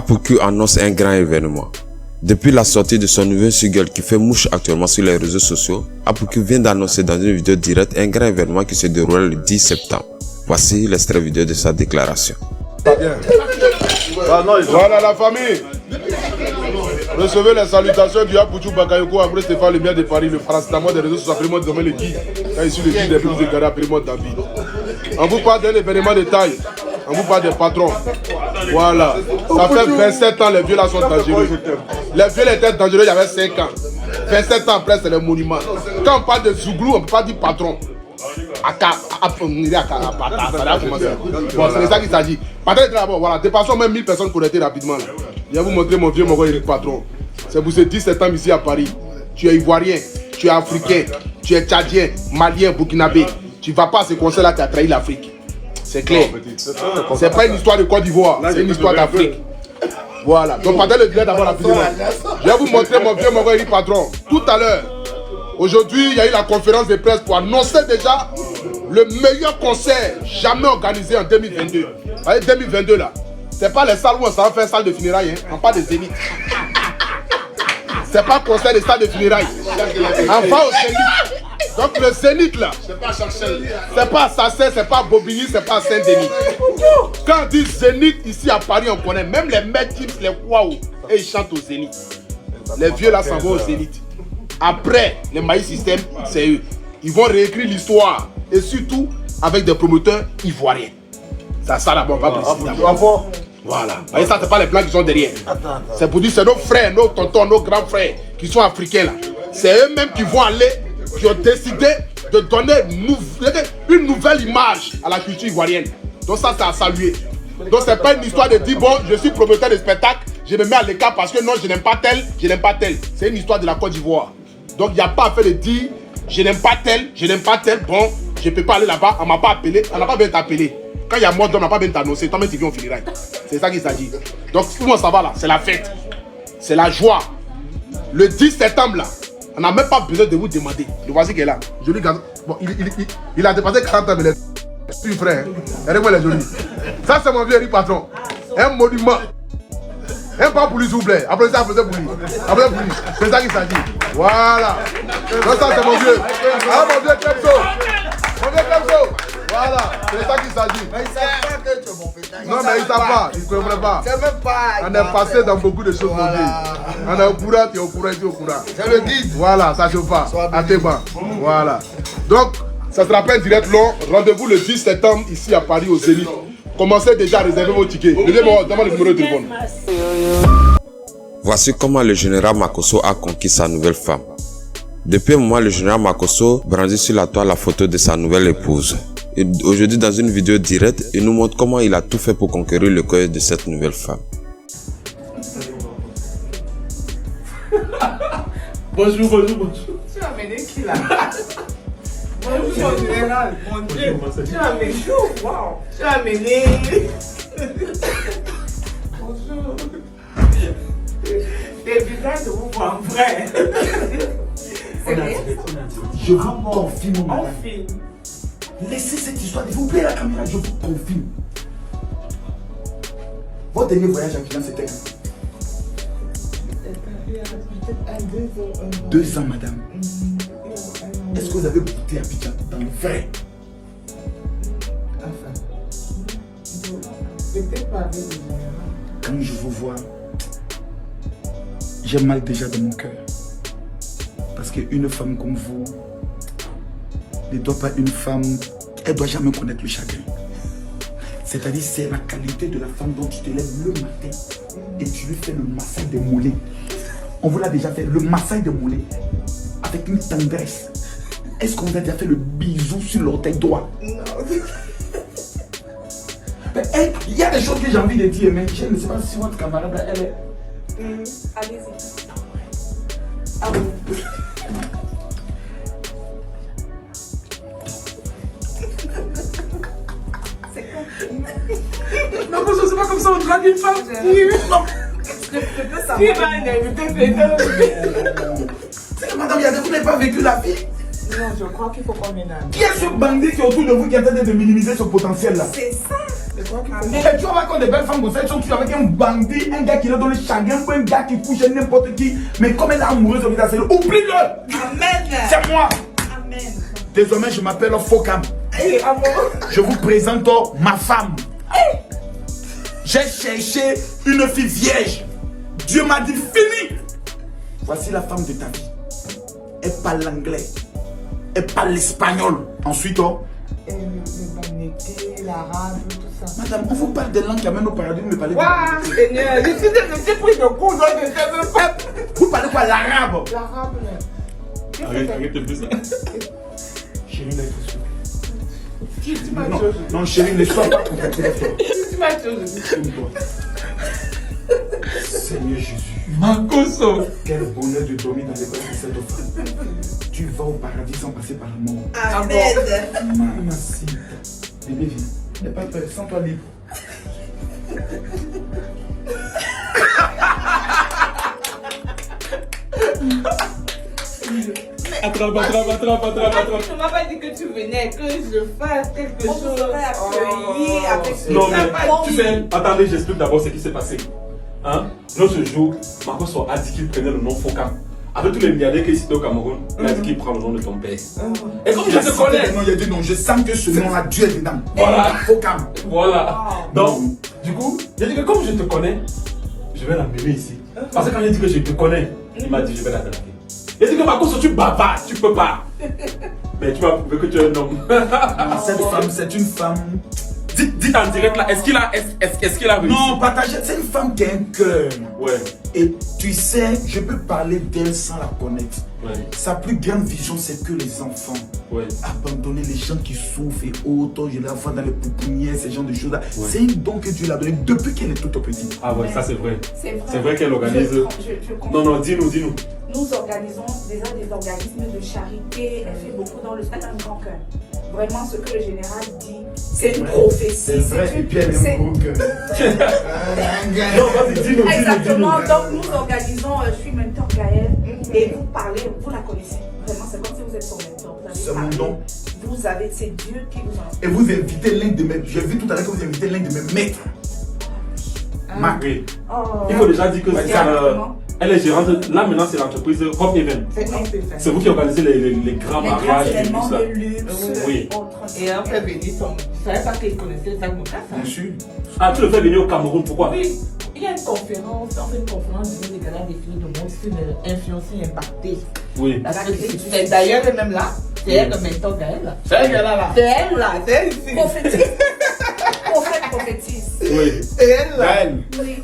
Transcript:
Apuku annonce un grand événement. Depuis la sortie de son nouveau single qui fait mouche actuellement sur les réseaux sociaux, Apuku vient d'annoncer dans une vidéo directe un grand événement qui se déroule le 10 septembre. Voici l'extrait vidéo de sa déclaration. Voilà la famille. Recevez les salutations du Apuku Bakayoko après Stéphane Le Bien de Paris, le paracétamol des réseaux sociaux, appelez-moi désormais le guide. Quand je suis le guide des plus égarés, appelez-moi David. On vous parle d'un événement de taille. On vous parle des patrons. Voilà. Ça fait 27 ans, les vieux là sont dangereux. Les vieux étaient dangereux, il y avait 5 ans. 27 ans après, c'est le monument. Quand on parle de Zouglou, on ne peut pas dire patron. Bon, c'est de ça qu'il s'agit. Patron est là-bas, voilà. Dépassons même 1000 personnes connectées rapidement. Là. Je vais vous montrer mon vieux Mogo Eric Patron. C'est pour ce 17 ans ici à Paris. Tu es ivoirien, tu es africain, tu es tchadien, malien, burkinabé. Tu ne vas pas à ce concert-là qui a trahi l'Afrique. C'est clair. C'est pas une histoire de Côte d'Ivoire, c'est une histoire d'Afrique. Voilà. Donc, pendant le direct d'abord rapidement. Je vais vous montrer mon vieux Mogo Eric Patron. Tout à l'heure. Aujourd'hui, il y a eu la conférence de presse pour annoncer déjà le meilleur concert jamais organisé en 2022. Vous voyez, 2022 là. C'est pas les salles où on s'en fait salle de funérailles, hein. On parle de Zénith. C'est pas concert de salle de funérailles. On va au Zénith. Donc le Zénith là, c'est pas Sarcelles, c'est pas Sarcelles, c'est pas Bobigny, c'est pas Saint-Denis. Quand on dit Zénith ici à Paris, on connaît même les Métis, les Kouaou, et ils chantent au Zénith. Les vieux là s'en vont au Zénith. Après, les maïs système, c'est eux. Ils vont réécrire l'histoire et surtout avec des promoteurs ivoiriens. Ça d'abord, on va préciser d'abord. Voilà. Et ça, c'est pas les blancs qui sont derrière. C'est pour dire c'est nos frères, nos tontons, nos grands frères qui sont africains là. C'est eux-mêmes qui vont aller, qui ont décidé de donner une nouvelle image à la culture ivoirienne. Donc ça, c'est à saluer. Donc c'est pas une histoire de dire bon, je suis promoteur de spectacle, je me mets à l'écart parce que non, je n'aime pas tel, je n'aime pas tel. C'est une histoire de la Côte d'Ivoire. Donc il n'y a pas à faire de dire je n'aime pas tel, je n'aime pas tel, bon, je ne peux pas aller là-bas, on ne m'a pas appelé, on n'a pas bien t'appeler. Quand il y a mort d'homme, on n'a pas bien t'annoncer, toi-même tu viens au funérailles. C'est ça qu'il s'agit. Donc comment ça va là? C'est la fête, c'est la joie. Le 10 septembre là, on n'a même pas besoin de vous demander. Le voici qui est là. Joli gars. Bon, il a dépassé 40 ans, mais il est frère. Regardez-moi les jolis. Ça c'est mon vieux Eric Patron. Un monument. Un pas pour lui, s'il vous plaît. Après ça, pour lui. Après pour lui. C'est ça qu'il s'agit. Voilà. Donc ça c'est mon vieux. Ah mon vieux Klemso. Mon vieux Klemso. Voilà. C'est ça qu'il s'agit. Mais ils savent pas que tu es mon pétard. Non mais ils savent pas. Ils ne comprennent pas. C'est même pas. On est passé dans beaucoup de choses, mon vieux. On est au courant, tu es au courant, tu es au courant. C'est le guide. Voilà, ça chauffe pas. À tes bancs. Voilà. Donc, ça sera pas un direct long. Rendez-vous le 10 septembre ici à Paris au Zénith. Commencez déjà à réserver vos tickets. Donnez-moi le numéro de téléphone. Voici comment le général Makosso a conquis sa nouvelle femme. Depuis un moment, le général Makosso brandit sur la toile la photo de sa nouvelle épouse. Et aujourd'hui, dans une vidéo directe, il nous montre comment il a tout fait pour conquérir le cœur de cette nouvelle femme. Bonjour. Tu as amené qui là? Bonjour mon général, mon Dieu. Tu as amené chaud, waouh. Tu as amené. Bonjour. C'est bizarre de vous voir en vrai. C'est vrai? Je vous confirme, madame. Confirme. Laissez cette histoire, s'il vous plaît, la caméra, je vous confirme. Votre dernier voyage en finance, c'était quand? 2 ans, madame. Est-ce que vous avez goûté à Abidjan dans le vrai? Peut-être pas avec le général. Quand je vous vois, j'ai mal déjà dans mon cœur. Parce qu'une femme comme vous ne doit pas une femme, elle ne doit jamais connaître le chagrin. C'est-à-dire, c'est la qualité de la femme dont tu te lèves le matin et tu lui fais le massage des mollets. On vous l'a déjà fait, le massage des mollets, avec une tendresse. Est-ce qu'on vous a déjà fait le bisou sur l'orteil droit? Non. Il y a des choses que j'ai envie de dire, mais je ne sais pas si votre camarade, elle est... Allez-y. Ah bon. Non, parce que c'est pas comme ça, on drague une femme. Madame, vous n'avez pas vécu la vie. Non, je crois qu'il faut qu'on ménage. Qui est ce bandit qui est autour de vous qui est en train de minimiser ce potentiel-là? C'est ça. Et tu vas voir quand des belles femmes comme ça, elles sont toujours avec un bandit, un gars qui leur donne le chagrin, un gars qui couche n'importe qui. Mais comme elle est amoureuse de ça, oublie-le. Amen. C'est moi. Amen. Désormais, je m'appelle Fokam. Hey, amour. Je vous présente ma femme. J'ai cherché une fille vierge. Dieu m'a dit fini. Voici la femme de ta vie. Elle parle l'anglais. Elle parle l'espagnol. Ensuite, Le vanité, l'arabe, tout ça. madame, on vous parle des langues qui amènent au paradis, vous me parlez Waouh, Seigneur, je suis pris de cours, donc je ne sais même pas. Vous parlez quoi, l'arabe? L'arabe, là. Arrête de plus. Chérie, là, il faut Tu m'as non, chose. non, chérie, ne sois pas contactée. Tu m'as chose. Seigneur Jésus, Makoso. quel bonheur de dormir dans les bras de cette femme. Tu vas au paradis sans passer par la mort. Amen. Mamacita. Bébé, viens. N'aie pas peur, sens-toi libre. Attrape. Tu m'as pas dit que tu venais, que je fasse quelque chose. On serait accueillis avec Non, ça mais va tu dire. sais, attendez, j'explique d'abord ce qui s'est passé. Hein? L'autre jour, Makoso a dit qu'il prenait le nom Foka. Avec tous les milliardaires qui sont au Cameroun, il a dit qu'il prend le nom de ton père. Et comme je te connais, Non, il a dit non, je sens que ce nom a Dieu est dedans. Voilà. Fokam. voilà. Donc, du coup, j'ai dit que comme je te connais, je vais l'amener ici. Parce que quand j'ai dit que je te connais, il m'a dit je vais la traquer. Il a dit que Makoso, tu bavardes, tu peux pas. Mais tu vas prouver que tu es un homme. Cette femme, c'est une femme. Dites en direct là, est-ce qu'il a réussi? Non, partagez. C'est une femme qui a un cœur. Ouais. Et tu sais, je peux parler d'elle sans la connaître. Ouais. Sa plus grande vision, c'est que les enfants. Ouais. Abandonner les gens qui souffrent et autres, je les vois dans les pouponnières, ces genres de choses-là. C'est un don que Dieu l'a donné depuis qu'elle est toute petite. Ah ouais, ça c'est vrai. C'est vrai qu'elle organise. Je comprends. Non, dis-nous. Nous organisons déjà des organismes de charité. Elle fait beaucoup dans le stade d'un grand cœur. Vraiment, ce que le général dit, c'est une prophétie. C'est vrai, et puis elle c'est- est un gros cœur. Non, vas-y, dis-nous. Exactement. Donc, nous organisons, je suis mentor Gaël, et vous parlez, vous la connaissez. Vraiment, c'est comme si vous êtes son mentor. Vous avez C'est mon parlé, nom. Vous avez, c'est Dieu qui vous inspire. Et vous invitez l'un de mes. J'ai vu tout à l'heure que vous invitez l'un de mes maîtres. Marc. Oui. Oh. Il faut déjà dire que Exactement. elle est gérante. Là maintenant, c'est l'entreprise Hop Event. C'est vous qui organisez les grands Les grands mariages et tout événements ça. de luxe. Oui. autres. Et on fait venir son. Je ne savais pas qu'il connaissait le sac Mokassa. Bien sûr. Ah, tu le fais venir au Cameroun, pourquoi? Oui, il y a une conférence, on fait une conférence du des canards des filles de monde sur influencer, impacter. Oui. C'est d'ailleurs elle-même là, c'est elle le mentor d'elle. C'est elle là. C'est elle là, c'est elle ici. Prophétise. Prophète prophétise. Oui. C'est elle là. Oui.